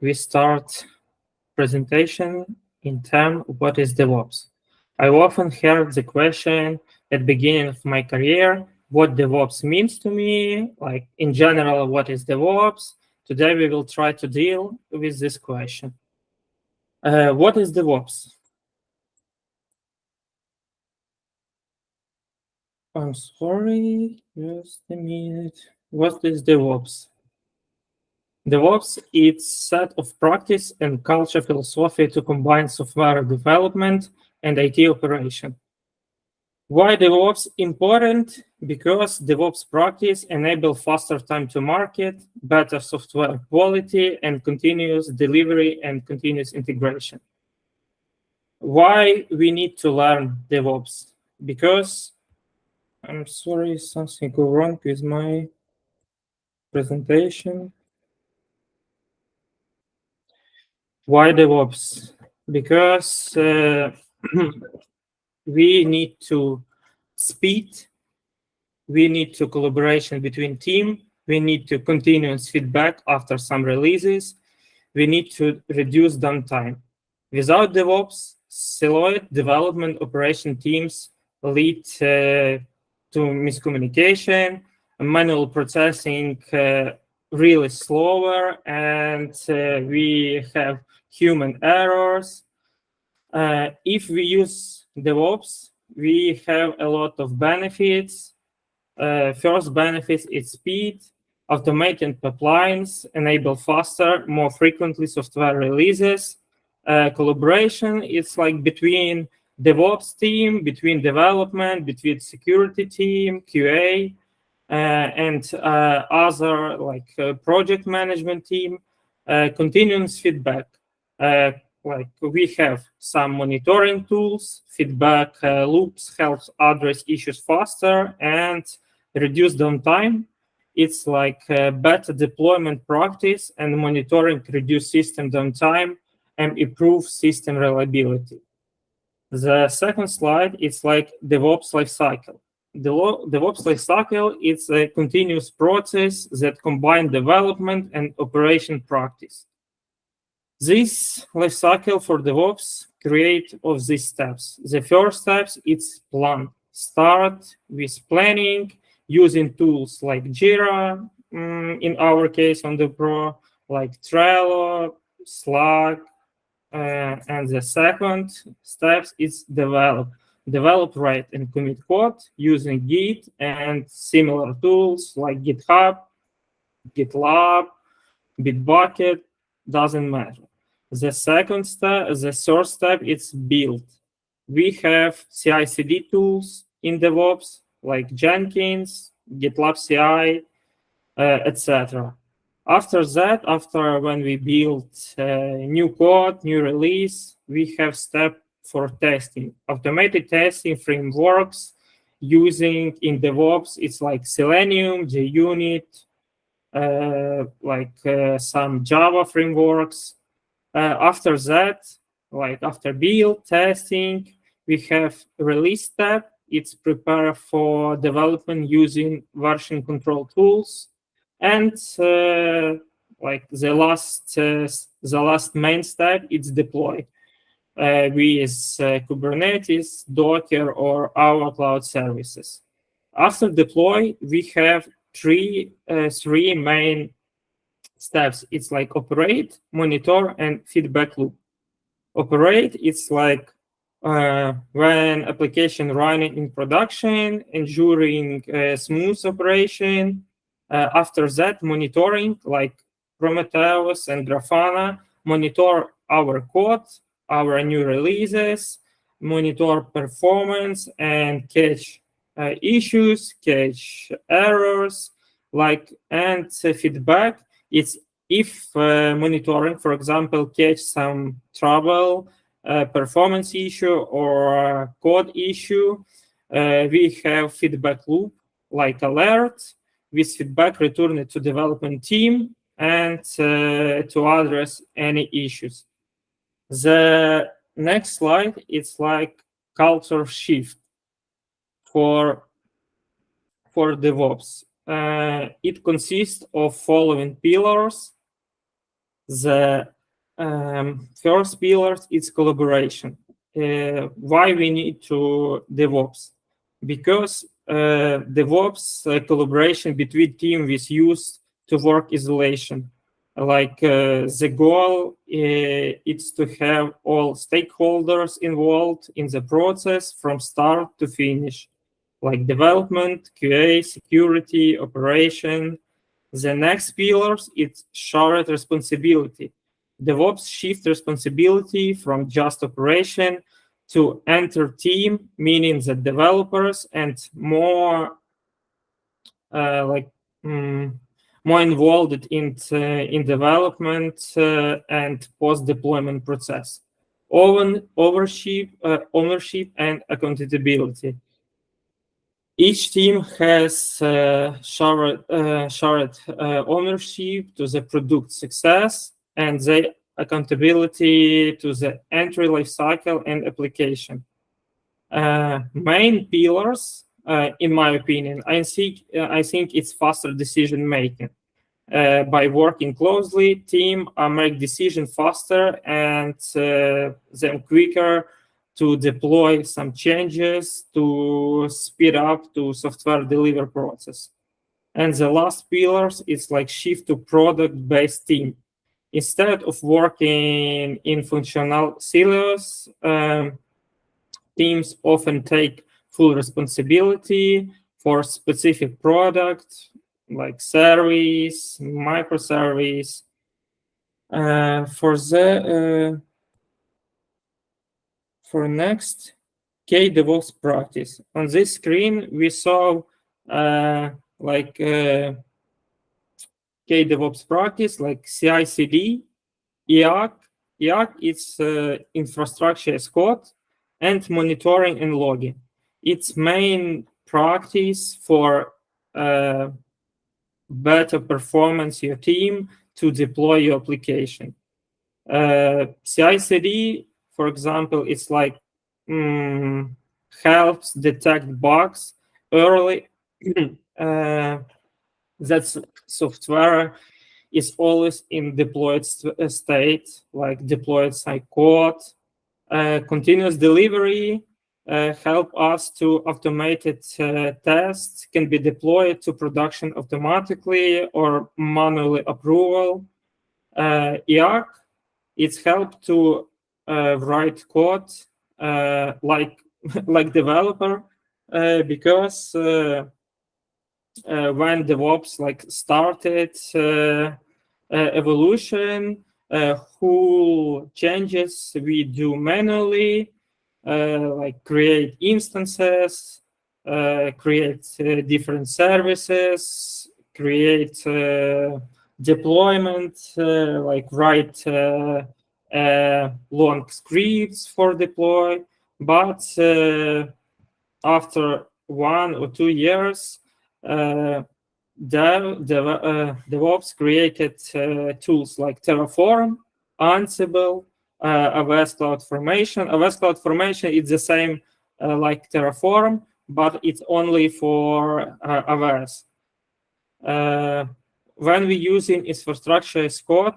we start presentation in term what is DevOps. I often heard the question at beginning of my career, what DevOps means to me, like in general, what is DevOps? Today we will try to deal with this question. What is DevOps? I'm sorry, just a minute. What is DevOps? DevOps is set of practice and culture philosophy to combine software development and IT operation. Why DevOps important? Because DevOps practice enable faster time to market, better software quality, and continuous delivery and continuous integration. Why we need to learn DevOps? Because, I'm sorry, something go wrong with my presentation. Why DevOps? Because we need to speed, we need to collaboration between team, we need to continuous feedback after some releases, we need to reduce downtime. Without DevOps, siloed development operation teams lead to miscommunication, manual processing really slower, and we have human errors. If we use DevOps, we have a lot of benefits. First benefit is speed. Automated pipelines enable faster, more frequently software releases. Collaboration is like between DevOps team, between development, between security team, QA, and other like project management team. Continuous feedback. Like we have some monitoring tools, feedback loops helps address issues faster and reduce downtime. It's like better deployment practice, and monitoring reduce system downtime and improve system reliability. The second slide is like DevOps lifecycle. The DevOps lifecycle is a continuous process that combines development and operation practice. This lifecycle for DevOps create of these steps. The first steps is plan. Start with planning using tools like Jira, in our case on the Pro, like Trello, Slack, and the second steps is develop. Develop, write, and commit code using Git and similar tools like GitHub, GitLab, Bitbucket, doesn't matter. The second step, the third step is build. We have CI/CD tools in DevOps like Jenkins, GitLab CI, etc. After that, after when we build new code, new release, we have step for testing. Automated testing frameworks using in DevOps, it's like Selenium, JUnit, some Java frameworks. After that, like after build testing, we have release step. It's prepare for development using version control tools, and like the last main step, it's deploy with Kubernetes, Docker, or our cloud services. After deploy, we have three main steps. It's like operate, monitor, and feedback loop. Operate, it's like when application running in production, ensuring smooth operation. After that, monitoring, like Prometheus and Grafana, monitor our code, our new releases, monitor performance, and catch issues, catch errors, and feedback. It's if monitoring, for example, catch some trouble, performance issue, or code issue, we have feedback loop like alert with feedback returned to development team and to address any issues. The next slide, it's like culture shift for DevOps. It consists of following pillars. The first pillar is collaboration. Why we need to DevOps? Because DevOps collaboration between team is used to work isolation. Like the goal is to have all stakeholders involved in the process from start to finish, like development, QA, security, operation. The next pillars is shared responsibility. DevOps shift responsibility from just operation to enter team, meaning that developers and more like more involved in development and post deployment process. Ownership and accountability. Each team has shared ownership to the product success and the accountability to the entry lifecycle and application. Main pillars, in my opinion, I think it's faster decision making. By working closely, team make decisions faster and them quicker to deploy some changes to speed up to software delivery process. And the last pillars is like shift to product-based team. Instead of working in functional silos, teams often take full responsibility for specific product, like service, microservice. For next, DevOps practice. On this screen, we saw DevOps practice like CI/CD, EAC. EAC is infrastructure as code, and monitoring and logging. Its main practice for better performance your team to deploy your application. CI/CD, for example, it's like helps detect bugs early. That software is always in deployed state, like deployed site code. Continuous delivery help us to automated tests can be deployed to production automatically or manually approval. EAC, it's help to write code like developer because when DevOps like started evolution, whole changes we do manually, like create instances, create different services, create deployment, like write long scripts for deploy. But after 1 or 2 years, DevOps created tools like Terraform, Ansible, AWS CloudFormation. AWS CloudFormation is the same like Terraform, but it's only for AWS. When we're using infrastructure as code,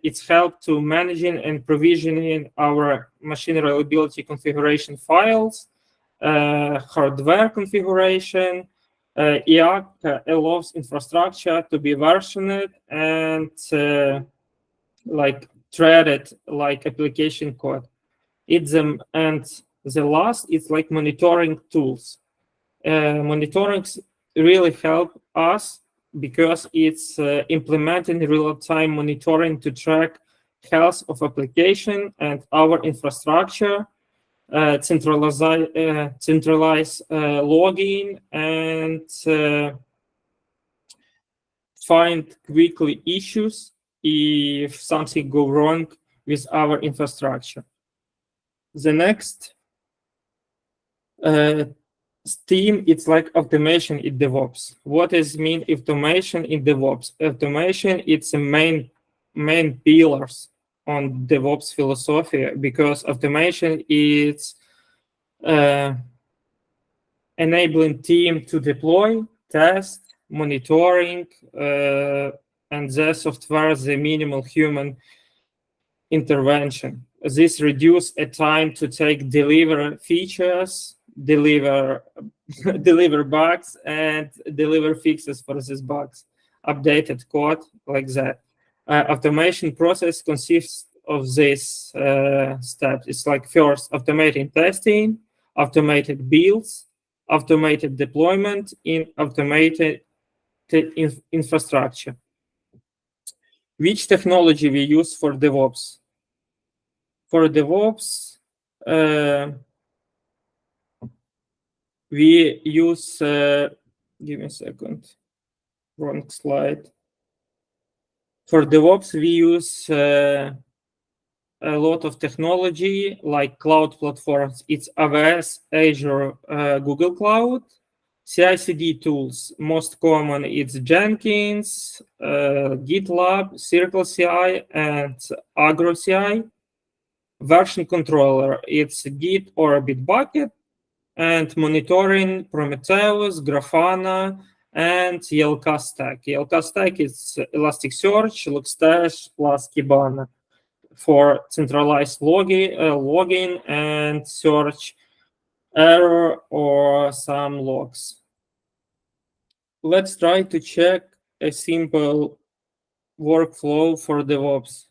it's help to managing and provisioning our machine reliability configuration files, hardware configuration. EAC allows infrastructure to be versioned and like threaded like application code. And the last is like monitoring tools. Monitoring really help us because it's implementing real-time monitoring to track health of application and our infrastructure, centralize logging, and find quickly issues if something go wrong with our infrastructure. The next theme, it's like automation in DevOps. What does mean automation in DevOps? Automation, it's a main pillars on DevOps philosophy, because automation is enabling team to deploy, test, monitoring, and the software the minimal human intervention. This reduces a time to take deliver features, deliver deliver bugs, and deliver fixes for these bugs. Updated code like that. Automation process consists of these steps. It's like first automating testing, automated builds, automated deployment in automated infrastructure. Which technology we use for DevOps? For DevOps, we use, give me a second, wrong slide. For DevOps, we use a lot of technology like cloud platforms. It's AWS, Azure, Google Cloud. CI/CD tools, most common it's Jenkins, GitLab, CircleCI, and AgroCI. Version controller, it's Git or Bitbucket, and monitoring Prometheus, Grafana, and ELK stack. ELK stack is Elasticsearch, Logstash plus Kibana for centralized logging and search error or some logs. Let's try to check a simple workflow for DevOps.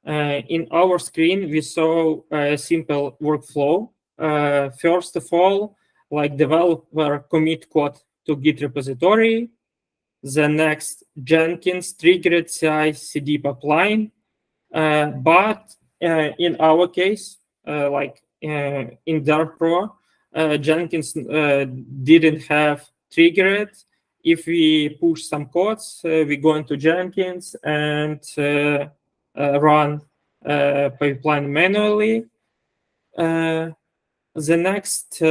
In our screen, we saw a simple workflow. First of all, like developer commit code to Git repository. The next, Jenkins triggered CI/CD pipeline. But in our case, like in Dart Pro, Jenkins didn't have triggered. If we push some codes, we go into Jenkins and run pipeline manually. The next,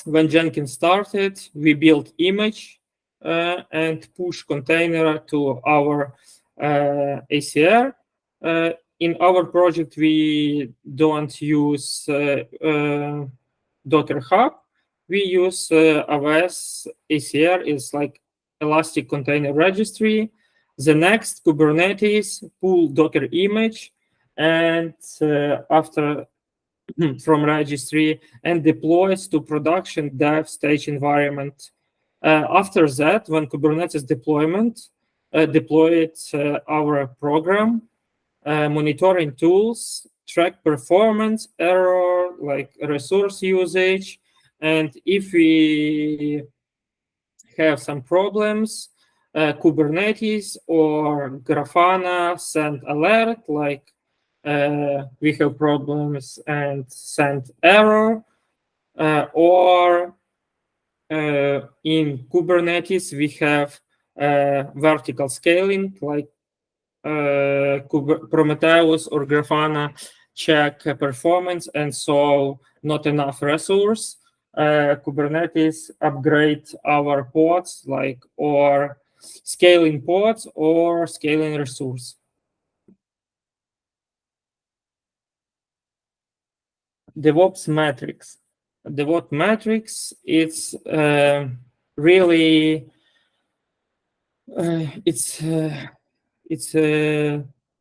when Jenkins started, we built image and push container to our ACR. In our project, we don't use Docker Hub. We use AWS ACR is like Elastic Container Registry. The next, Kubernetes, pull Docker image, and after from registry and deploys to production dev stage environment. After that, when Kubernetes deployment deployed our program, monitoring tools, track performance, error, like resource usage, and if we have some problems, Kubernetes or Grafana send alert like we have problems and send error, or in Kubernetes we have vertical scaling like Prometheus or Grafana check performance, and so not enough resource. Kubernetes upgrade our pods like or scaling pods or scaling resource. DevOps metrics. DevOps metrics, it's really it's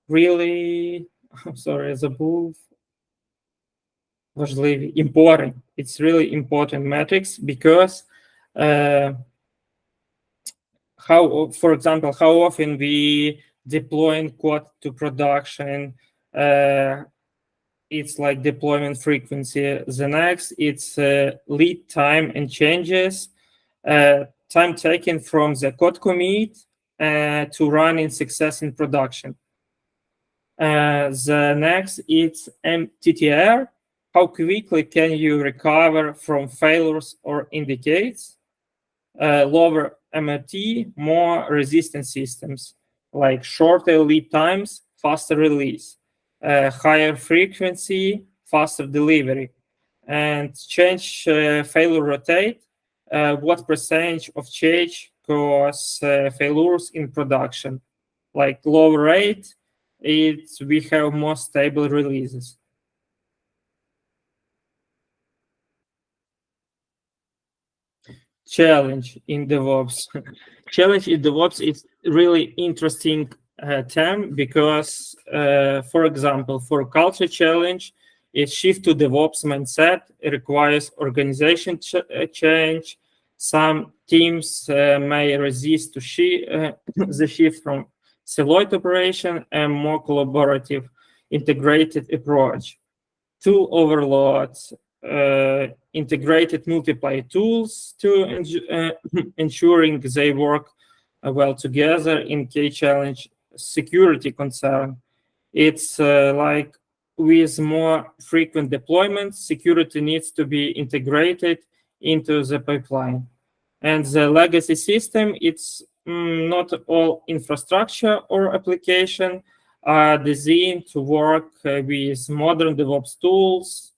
really I'm sorry, забув важливі, important. It's really important metrics because how, for example, how often we deploy code to production. It's like deployment frequency. The next, it's lead time and changes. Time taken from the code commit to run in success in production. The next, it's MTTR. How quickly can you recover from failures or indicates? Lower MRT, more resistant systems, like shorter lead times, faster release, higher frequency, faster delivery, and change failure rate. What percentage of change cause failures in production? Like low rate, we have more stable releases. challenge in DevOps. Challenge in DevOps is really interesting term because, for example, for culture challenge, a shift to DevOps mindset requires organization change. Some teams may resist to the shift from siloed operation and more collaborative, integrated approach. Tool overloads, integrated multiple tools to ensuring they work well together in key challenge security concern. It's like with more frequent deployments, security needs to be integrated into the pipeline. And the legacy system, it's not all infrastructure or application are designed to work with modern DevOps tools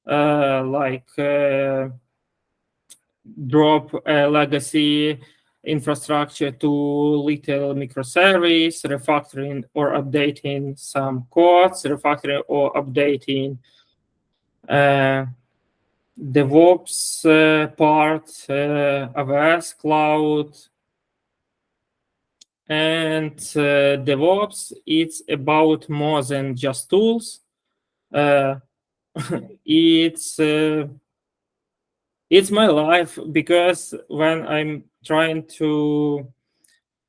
like drop legacy infrastructure to little microservice, refactoring or updating some codes, refactoring or updating DevOps part, AWS cloud. And DevOps, it's about more than just tools. It's my life, because when I'm trying to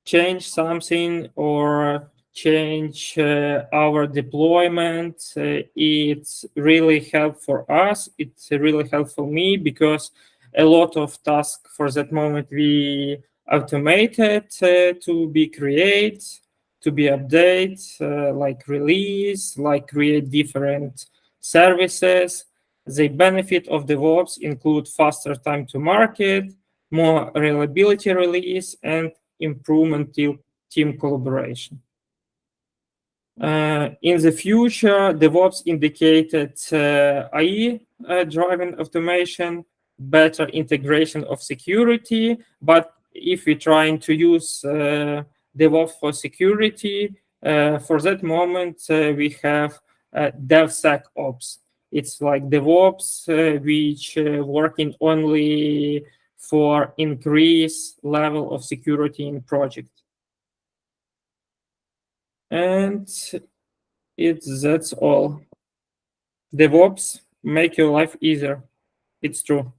change something or change our deployment, it's really helpful for us. It's really helpful for me, because a lot of tasks for that moment we automated to be create, to be update, like release, like create different services. The benefit of DevOps include faster time to market, more reliability release, and improvement team collaboration. In the future, DevOps indicated AI-driven automation, better integration of security. But if we're trying to use DevOps for security, for that moment, we have DevSecOps. It's like DevOps, which working only for increase level of security in project. And that's all. DevOps make your life easier. It's true.